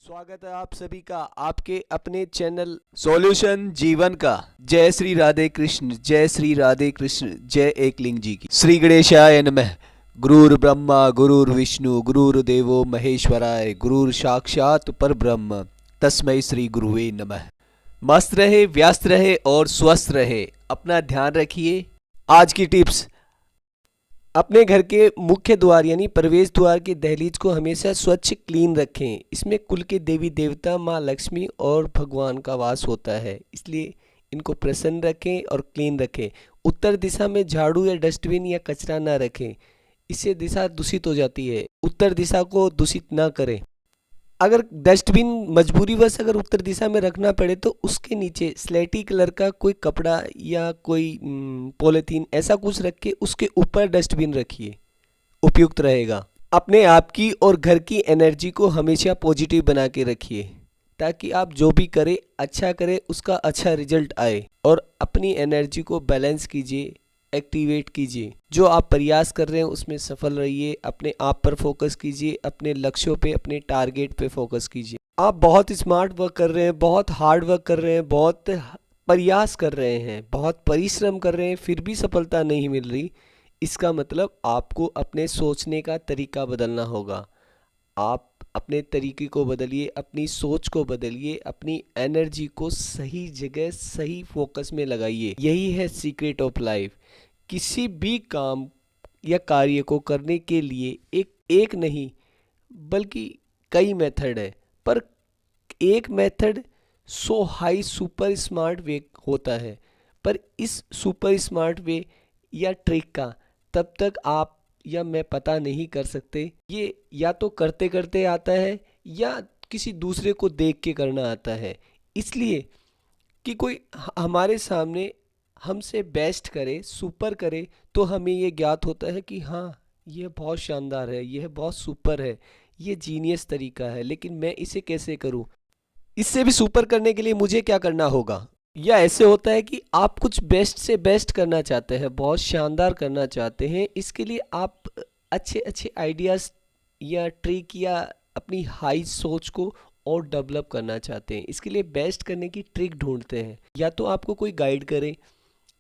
स्वागत है आप सभी का आपके अपने चैनल सॉल्यूशन जीवन का। जय श्री राधे कृष्ण, जय श्री राधे कृष्ण, जय एकलिंग जी की। श्री गणेशाय नमः। गुरुर् ब्रह्मा गुरुर् विष्णु गुरुर्देवो महेश्वराय, गुरुर् साक्षात परब्रह्म, तस्मै श्री गुरुवे नमः। मस्त रहे, व्यस्त रहे और स्वस्थ रहे, अपना ध्यान रखिए। आज की टिप्स: अपने घर के मुख्य द्वार यानी प्रवेश द्वार की दहलीज को हमेशा स्वच्छ क्लीन रखें। इसमें कुल के देवी देवता माँ लक्ष्मी और भगवान का वास होता है, इसलिए इनको प्रसन्न रखें और क्लीन रखें। उत्तर दिशा में झाड़ू या डस्टबिन या कचरा ना रखें, इससे दिशा दूषित हो जाती है। उत्तर दिशा को दूषित ना करें। अगर डस्टबिन मजबूरीवश अगर उत्तर दिशा में रखना पड़े तो उसके नीचे स्लेटी कलर का कोई कपड़ा या कोई पॉलीथीन ऐसा कुछ रख के उसके ऊपर डस्टबिन रखिए, उपयुक्त रहेगा। अपने आप की और घर की एनर्जी को हमेशा पॉजिटिव बना के रखिए, ताकि आप जो भी करें अच्छा करें, उसका अच्छा रिजल्ट आए। और अपनी एनर्जी को बैलेंस कीजिए, एक्टिवेट कीजिए। जो आप प्रयास कर रहे हैं उसमें सफल रहिए। अपने आप पर फोकस कीजिए, अपने लक्ष्यों पे, अपने टारगेट पे फोकस कीजिए। आप बहुत स्मार्ट वर्क कर रहे हैं, बहुत हार्ड वर्क कर रहे हैं, बहुत प्रयास कर रहे हैं, बहुत परिश्रम कर रहे हैं, फिर भी सफलता नहीं मिल रही, इसका मतलब आपको अपने सोचने का तरीका बदलना होगा। आप अपने तरीके को बदलिए, अपनी सोच को बदलिए, अपनी एनर्जी को सही जगह सही फोकस में लगाइए। यही है सीक्रेट ऑफ लाइफ। किसी भी काम या कार्य को करने के लिए एक नहीं बल्कि कई मेथड है, पर एक method so high super smart way होता है। पर इस सुपर स्मार्ट वे या ट्रिक का तब तक आप या मैं पता नहीं कर सकते। ये या तो करते करते आता है या किसी दूसरे को देख के करना आता है। इसलिए कि कोई हमारे सामने हमसे बेस्ट करे, सुपर करे, तो हमें ये ज्ञात होता है कि हाँ, ये बहुत शानदार है, यह बहुत सुपर है, ये जीनियस तरीका है, लेकिन मैं इसे कैसे करूँ, इससे भी सुपर करने के लिए मुझे क्या करना होगा। या ऐसे होता है कि आप कुछ बेस्ट से बेस्ट करना चाहते हैं, बहुत शानदार करना चाहते हैं, इसके लिए आप अच्छे अच्छे आइडियाज़ या ट्रिक या अपनी हाई सोच को और डेवलप करना चाहते हैं। इसके लिए बेस्ट करने की ट्रिक ढूंढते हैं। या तो आपको कोई गाइड करे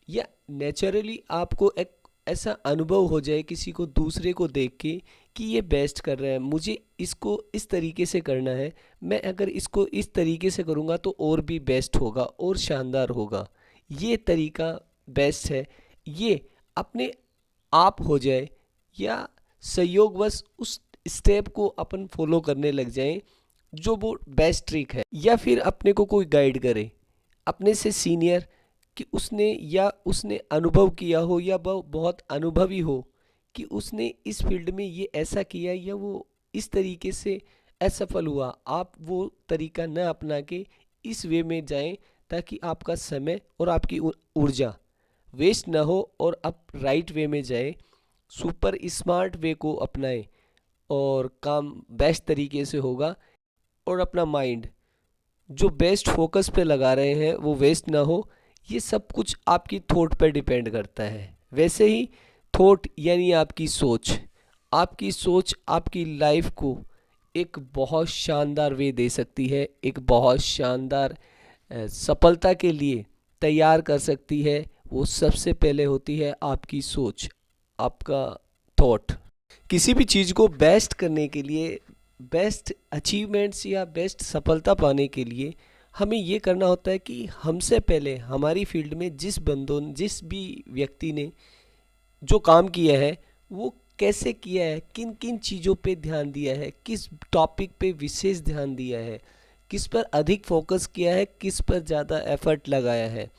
या नेचुरली आपको एक ऐसा अनुभव हो जाए किसी को, दूसरे को देख के कि ये बेस्ट कर रहा है, मुझे इसको इस तरीके से करना है, मैं अगर इसको इस तरीके से करूँगा तो और भी बेस्ट होगा और शानदार होगा, ये तरीका बेस्ट है। ये अपने आप हो जाए या संयोगवश उस स्टेप को अपन फॉलो करने लग जाएं जो वो बेस्ट ट्रिक है। या फिर अपने को कोई गाइड करे, अपने से सीनियर, कि उसने अनुभव किया हो या वह बहुत अनुभवी हो कि उसने इस फील्ड में ये ऐसा किया या वो इस तरीके से असफल हुआ। आप वो तरीका न अपना के इस वे में जाएं ताकि आपका समय और आपकी ऊर्जा वेस्ट ना हो और आप राइट वे में जाएं, सुपर स्मार्ट वे को अपनाएं और काम बेस्ट तरीके से होगा। और अपना माइंड जो बेस्ट फोकस पे लगा रहे हैं वो वेस्ट ना हो। ये सब कुछ आपकी थॉट पर डिपेंड करता है। वैसे ही थॉट यानी आपकी सोच आपकी लाइफ को एक बहुत शानदार वे दे सकती है, एक बहुत शानदार सफलता के लिए तैयार कर सकती है। वो सबसे पहले होती है आपकी सोच, आपका थॉट। किसी भी चीज़ को बेस्ट करने के लिए, बेस्ट अचीवमेंट्स या बेस्ट सफलता पाने के लिए हमें ये करना होता है कि हमसे पहले हमारी फील्ड में जिस भी व्यक्ति ने जो काम किया है वो कैसे किया है, किन किन चीज़ों पे ध्यान दिया है, किस टॉपिक पे विशेष ध्यान दिया है, किस पर अधिक फोकस किया है, किस पर ज़्यादा एफर्ट लगाया है।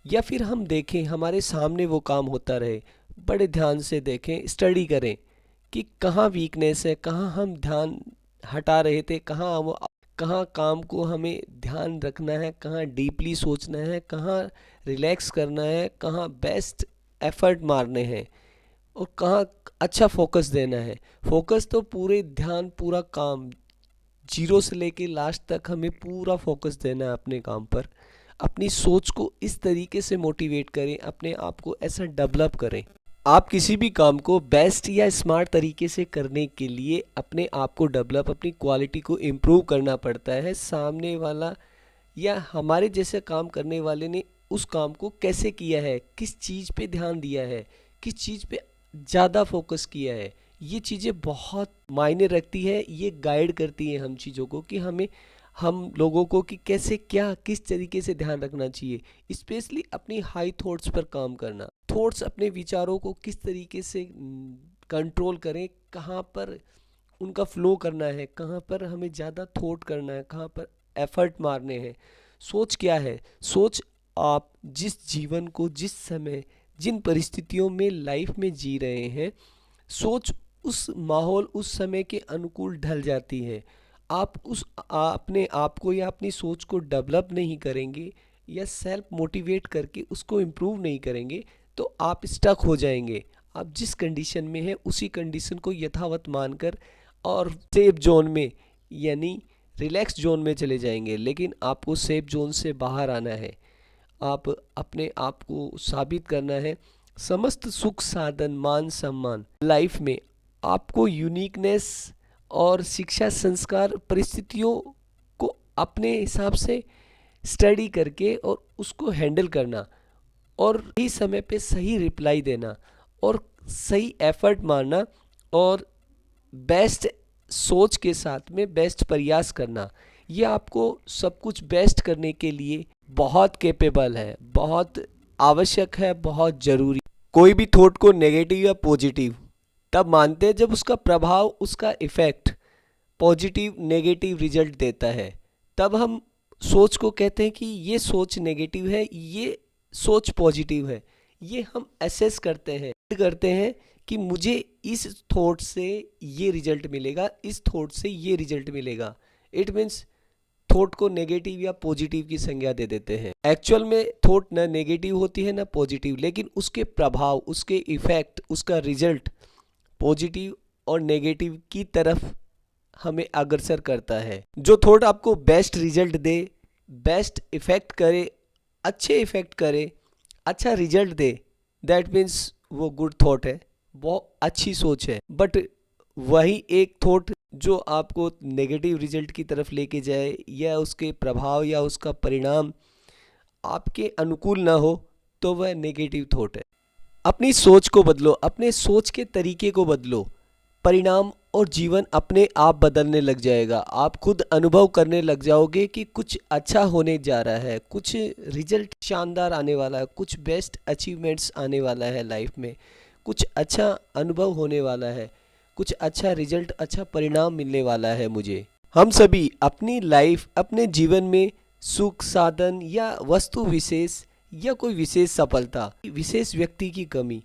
या फिर हम देखें, हमारे सामने वो काम होता रहे, बड़े ध्यान से देखें, स्टडी करें कि कहाँ वीकनेस है, कहाँ हम ध्यान हटा रहे थे, कहाँ काम को हमें ध्यान रखना है, कहाँ डीपली सोचना है, कहाँ रिलैक्स करना है, कहाँ बेस्ट एफर्ट मारने हैं और कहाँ अच्छा फोकस देना है। फोकस तो पूरे ध्यान, पूरा काम जीरो से लेके लास्ट तक हमें पूरा फोकस देना है अपने काम पर। अपनी सोच को इस तरीके से मोटिवेट करें, अपने आप को ऐसा डेवलप करें आप किसी भी काम को बेस्ट या स्मार्ट तरीके से करने के लिए अपने आप को डेवलप, अपनी क्वालिटी को इम्प्रूव करना पड़ता है। सामने वाला या हमारे जैसे काम करने वाले ने उस काम को कैसे किया है, किस चीज़ पे ध्यान दिया है, किस चीज़ पे ज़्यादा फोकस किया है, ये चीज़ें बहुत मायने रखती है। ये गाइड करती हैं हम चीज़ों को कि हम लोगों को कि कैसे क्या किस तरीके से ध्यान रखना चाहिए। स्पेशली अपनी हाई थॉट्स पर काम करना, थॉट्स अपने विचारों को किस तरीके से कंट्रोल करें, कहाँ पर उनका फ्लो करना है, कहाँ पर हमें ज़्यादा थॉट करना है, कहाँ पर एफर्ट मारने हैं। सोच क्या है? सोच आप जिस जीवन को जिस समय जिन परिस्थितियों में लाइफ में जी रहे हैं, सोच उस माहौल उस समय के अनुकूल ढल जाती है। आप अपने आप को या अपनी सोच को डेवलप नहीं करेंगे या सेल्फ मोटिवेट करके उसको इम्प्रूव नहीं करेंगे तो आप स्टक हो जाएंगे। आप जिस कंडीशन में हैं उसी कंडीशन को यथावत मानकर और सेफ जोन में यानी रिलैक्स जोन में चले जाएंगे। लेकिन आपको सेफ जोन से बाहर आना है, आप अपने आप को साबित करना है। समस्त सुख साधन मान सम्मान लाइफ में आपको यूनिकनेस और शिक्षा संस्कार परिस्थितियों को अपने हिसाब से स्टडी करके और उसको हैंडल करना और सही समय पे सही रिप्लाई देना और सही एफर्ट मारना और बेस्ट सोच के साथ में बेस्ट प्रयास करना, ये आपको सब कुछ बेस्ट करने के लिए बहुत कैपेबल है, बहुत आवश्यक है, बहुत ज़रूरी। कोई भी थॉट को नेगेटिव या पॉजिटिव तब मानते हैं जब उसका प्रभाव, उसका इफ़ेक्ट पॉजिटिव नेगेटिव रिजल्ट देता है। तब हम सोच को कहते हैं कि ये सोच नेगेटिव है, ये सोच पॉजिटिव है। ये हम असेस करते हैं कि मुझे इस थॉट से ये रिजल्ट मिलेगा, इस थॉट से ये रिजल्ट मिलेगा। इट मीन्स थॉट को नेगेटिव या पॉजिटिव की संज्ञा दे देते हैं। एक्चुअल में थॉट ना नेगेटिव होती है ना पॉजिटिव, लेकिन उसके प्रभाव, उसके इफेक्ट, उसका रिजल्ट पॉजिटिव और नेगेटिव की तरफ हमें अग्रसर करता है। जो थॉट आपको बेस्ट रिजल्ट दे, बेस्ट इफेक्ट करे, अच्छे इफेक्ट करे, अच्छा रिजल्ट दे, दैट मीन्स वो गुड थॉट है, वो अच्छी सोच है। बट वही एक थॉट जो आपको नेगेटिव रिजल्ट की तरफ लेके जाए या उसके प्रभाव या उसका परिणाम आपके अनुकूल ना हो, तो वह नेगेटिव थॉट है। अपनी सोच को बदलो, अपने सोच के तरीके को बदलो, परिणाम और जीवन अपने आप बदलने लग जाएगा। आप खुद अनुभव करने लग जाओगे कि कुछ अच्छा होने जा रहा है, कुछ रिजल्ट शानदार आने वाला है, कुछ बेस्ट अचीवमेंट्स आने वाला है लाइफ में, कुछ अच्छा अनुभव होने वाला है, कुछ अच्छा रिजल्ट, अच्छा परिणाम मिलने वाला है मुझे। हम सभी अपनी लाइफ, अपने जीवन में सुख साधन या वस्तु विशेष या कोई विशेष सफलता, विशेष व्यक्ति की कमी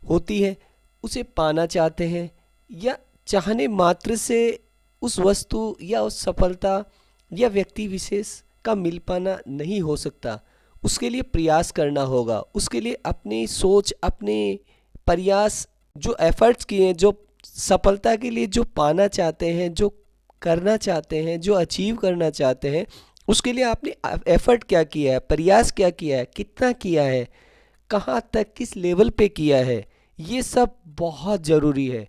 होती है, उसे पाना चाहते हैं या चाहने मात्र से उस वस्तु या उस सफलता या व्यक्ति विशेष का मिल पाना नहीं हो सकता। उसके लिए प्रयास करना होगा, उसके लिए अपनी सोच, अपने प्रयास, जो एफर्ट्स किए हैं, जो सफलता के लिए जो पाना चाहते हैं, जो करना चाहते हैं, जो अचीव करना चाहते हैं, उसके लिए आपने एफर्ट क्या किया है, प्रयास क्या किया है, कितना किया है, कहाँ तक किस लेवल पे किया है, ये सब बहुत ज़रूरी है।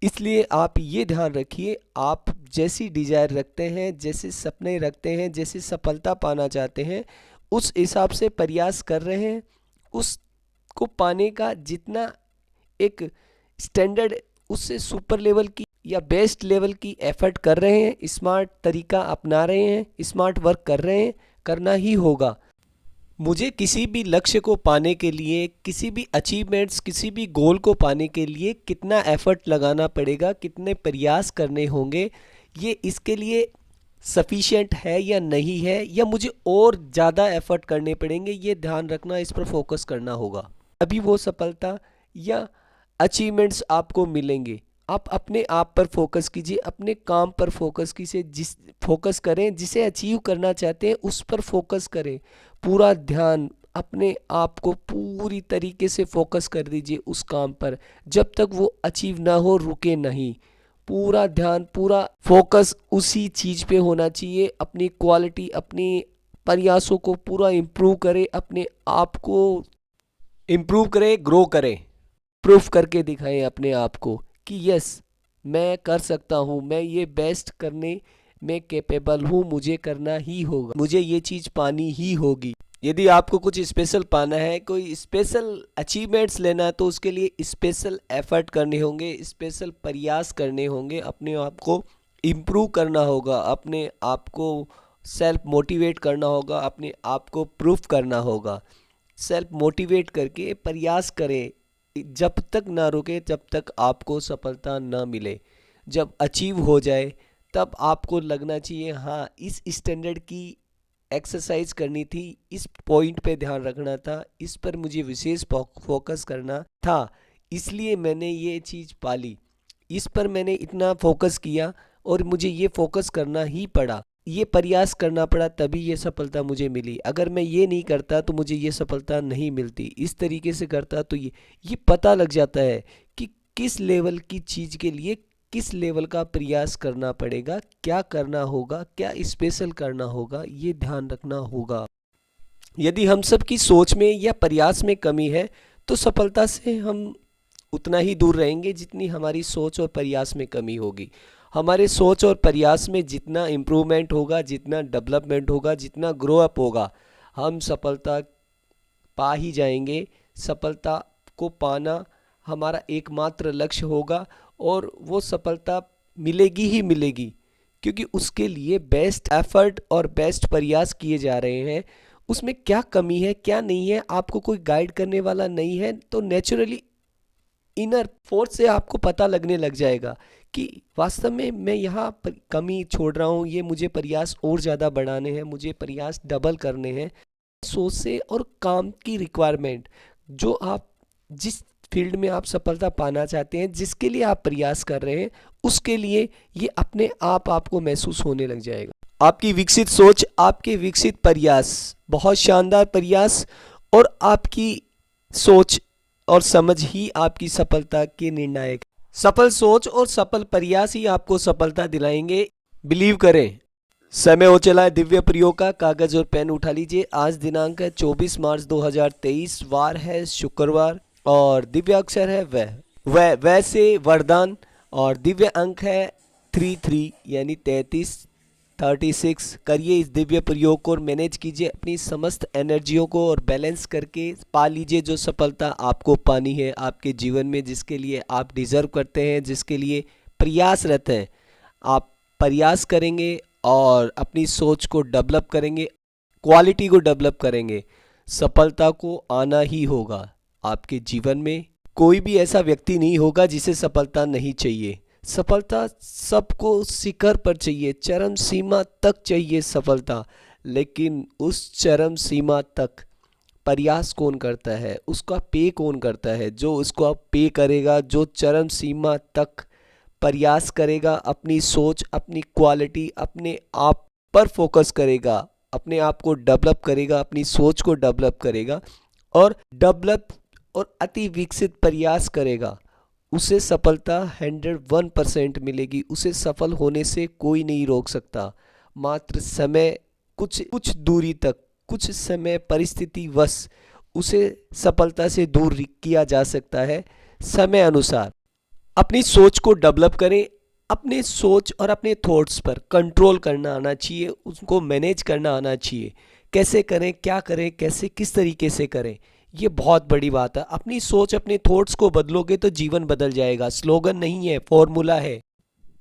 इसलिए आप ये ध्यान रखिए, आप जैसी डिज़ायर रखते हैं, जैसे सपने रखते हैं, जैसे सफलता पाना चाहते हैं, उस हिसाब से प्रयास कर रहे हैं, उसको पाने का जितना एक स्टैंडर्ड, उससे सुपर लेवल की या बेस्ट लेवल की एफर्ट कर रहे हैं, स्मार्ट तरीका अपना रहे हैं, स्मार्ट वर्क कर रहे हैं, करना ही होगा। मुझे किसी भी लक्ष्य को पाने के लिए, किसी भी अचीवमेंट्स, किसी भी गोल को पाने के लिए कितना एफर्ट लगाना पड़ेगा, कितने प्रयास करने होंगे, ये इसके लिए सफिशिएंट है या नहीं है, या मुझे और ज़्यादा एफर्ट करने पड़ेंगे, ये ध्यान रखना, इस पर फोकस करना होगा। अभी वो सफलता या अचीवमेंट्स आपको मिलेंगे। आप अपने आप पर फोकस कीजिए, अपने काम पर फोकस करें, जिसे अचीव करना चाहते हैं उस पर फोकस करें। पूरा ध्यान, अपने आप को पूरी तरीके से फोकस कर दीजिए उस काम पर, जब तक वो अचीव ना हो रुके नहीं। पूरा ध्यान, पूरा फोकस उसी चीज़ पे होना चाहिए। अपनी क्वालिटी, अपनी प्रयासों को पूरा इम्प्रूव करें, अपने आप को इम्प्रूव करें, ग्रो करें। प्रूफ करके दिखाएं अपने आप को कि यस मैं कर सकता हूँ, मैं ये बेस्ट करने में कैपेबल हूँ, मुझे करना ही होगा, मुझे ये चीज़ पानी ही होगी। यदि आपको कुछ स्पेशल पाना है, कोई स्पेशल अचीवमेंट्स लेना है, तो उसके लिए स्पेशल एफर्ट करने होंगे, स्पेशल प्रयास करने होंगे, अपने आप को इम्प्रूव करना होगा, अपने आप को सेल्फ मोटिवेट करना होगा, अपने आप को प्रूफ करना होगा। सेल्फ मोटिवेट करके प्रयास करें, जब तक ना रुके, जब तक आपको सफलता ना मिले। जब अचीव हो जाए तब आपको लगना चाहिए हाँ इस स्टैंडर्ड की एक्सरसाइज करनी थी, इस पॉइंट पे ध्यान रखना था, इस पर मुझे विशेष फोकस करना था, इसलिए मैंने ये चीज़ पाली, इस पर मैंने इतना फोकस किया और मुझे ये फोकस करना ही पड़ा, ये प्रयास करना पड़ा, तभी ये सफलता मुझे मिली। अगर मैं ये नहीं करता तो मुझे ये सफलता नहीं मिलती। इस तरीके से करता तो ये पता लग जाता है कि किस लेवल की चीज़ के लिए किस लेवल का प्रयास करना पड़ेगा, क्या करना होगा, क्या स्पेशल करना होगा, ये ध्यान रखना होगा। यदि हम सब की सोच में या प्रयास में कमी है तो सफलता से हम उतना ही दूर रहेंगे जितनी हमारी सोच और प्रयास में कमी होगी। हमारे सोच और प्रयास में जितना इम्प्रूवमेंट होगा, जितना डेवलपमेंट होगा, जितना ग्रो अप होगा, हम सफलता पा ही जाएंगे। सफलता को पाना हमारा एकमात्र लक्ष्य होगा और वो सफलता मिलेगी ही मिलेगी, क्योंकि उसके लिए बेस्ट एफर्ट और बेस्ट प्रयास किए जा रहे हैं। उसमें क्या कमी है क्या नहीं है आपको कोई गाइड करने वाला नहीं है, तो नेचुरली इनर फोर्स से आपको पता लगने लग जाएगा कि वास्तव में मैं यहाँ पर कमी छोड़ रहा हूँ, ये मुझे प्रयास और ज़्यादा बढ़ाने हैं, मुझे प्रयास डबल करने हैं। सोच से और काम की रिक्वायरमेंट, जो आप जिस फील्ड में आप सफलता पाना चाहते हैं, जिसके लिए आप प्रयास कर रहे हैं, उसके लिए ये अपने आप आपको महसूस होने लग जाएगा। आपकी विकसित सोच, आपके विकसित प्रयास, बहुत शानदार प्रयास और आपकी सोच और समझ ही आपकी सफलता के निर्णायक। सफल सोच और सफल प्रयास ही आपको सफलता दिलाएंगे, बिलीव करें। समय हो चला है दिव्य प्रयोग का, कागज और पेन उठा लीजिए। आज दिनांक है 24 मार्च 2023, वार है शुक्रवार और दिव्य अक्षर है वह से वरदान और दिव्य अंक है 33 यानी 36। करिए इस दिव्य प्रयोग को और मैनेज कीजिए अपनी समस्त एनर्जियों को और बैलेंस करके पा लीजिए जो सफलता आपको पानी है आपके जीवन में, जिसके लिए आप डिजर्व करते हैं, जिसके लिए प्रयासरत हैं। आप प्रयास करेंगे और अपनी सोच को डेवलप करेंगे, क्वालिटी को डेवलप करेंगे, सफलता को आना ही होगा आपके जीवन में। कोई भी ऐसा व्यक्ति नहीं होगा जिसे सफलता नहीं चाहिए। सफलता सबको शिखर पर चाहिए, चरम सीमा तक चाहिए सफलता, लेकिन उस चरम सीमा तक प्रयास कौन करता है, उसका पे कौन करता है? जो उसको पे करेगा, जो चरम सीमा तक प्रयास करेगा, अपनी सोच, अपनी क्वालिटी, अपने आप पर फोकस करेगा, अपने आप को डेवलप करेगा, अपनी सोच को डेवलप करेगा और डेवलप और अति विकसित प्रयास करेगा, उसे सफलता 101% मिलेगी। उसे सफल होने से कोई नहीं रोक सकता। मात्र समय, कुछ दूरी तक, कुछ समय परिस्थिति वश उसे सफलता से दूर किया जा सकता है समय अनुसार। अपनी सोच को डेवलप करें, अपने सोच और अपने थॉट्स पर कंट्रोल करना आना चाहिए, उसको मैनेज करना आना चाहिए। कैसे करें, क्या करें, कैसे किस तरीके से करें, ये बहुत बड़ी बात है। अपनी सोच, अपने थॉट्स को बदलोगे तो जीवन बदल जाएगा। स्लोगन नहीं है, फॉर्मूला है।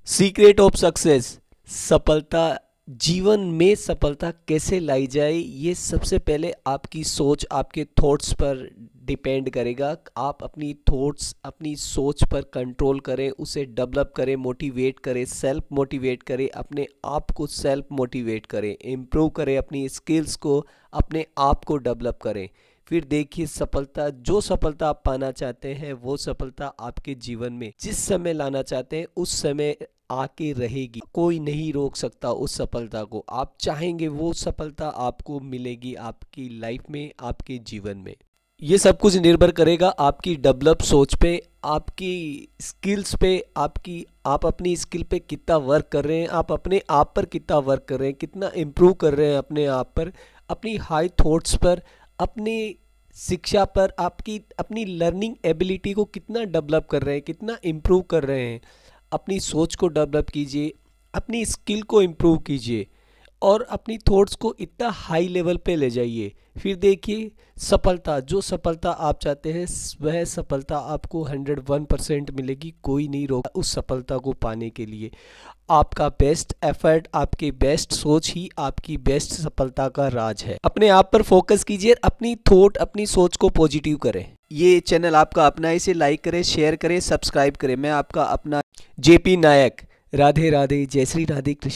सीक्रेट ऑफ सक्सेस, सफलता, जीवन में सफलता कैसे लाई जाए, ये सबसे पहले आपकी सोच, आपके थॉट्स पर डिपेंड करेगा। आप अपनी थॉट्स, अपनी सोच पर कंट्रोल करें, उसे डेवलप करें, मोटिवेट करें, सेल्फ मोटिवेट करें, अपने आप को सेल्फ मोटिवेट करें, इम्प्रूव करें, अपनी स्किल्स को, अपने आप को डेवलप करें। फिर देखिए सफलता, जो सफलता आप पाना चाहते हैं वो सफलता आपके जीवन में जिस समय लाना चाहते हैं उस समय आके रहेगी। कोई नहीं रोक सकता उस सफलता को। आप चाहेंगे वो सफलता आपको मिलेगी आपकी लाइफ में, आपके जीवन में। ये सब कुछ निर्भर करेगा आपकी डेवलप सोच पे, आपकी स्किल्स पे, आप अपनी स्किल पे कितना वर्क कर रहे हैं, आप अपने आप पर कितना वर्क कर रहे हैं, कितना इम्प्रूव कर रहे हैं अपने आप पर, अपनी हाई थॉट्स पर, अपने शिक्षा पर आपकी अपनी लर्निंग एबिलिटी को कितना डेवलप कर रहे हैं, कितना इम्प्रूव कर रहे हैं। अपनी सोच को डेवलप कीजिए, अपनी स्किल को इम्प्रूव कीजिए और अपनी थॉट्स को इतना हाई लेवल पे ले जाइए। फिर देखिए सफलता, जो सफलता आप चाहते हैं वह सफलता आपको 101% मिलेगी। कोई नहीं रोका उस सफलता को पाने के लिए। आपका बेस्ट एफर्ट, आपकी बेस्ट सोच ही आपकी बेस्ट सफलता का राज है। अपने आप पर फोकस कीजिए, अपनी थॉट, अपनी सोच को पॉजिटिव करें। ये चैनल आपका अपना है, इसे लाइक करें, शेयर करें, सब्सक्राइब करें। मैं आपका अपना जेपी नायक। राधे राधे, जय श्री राधे कृष्ण।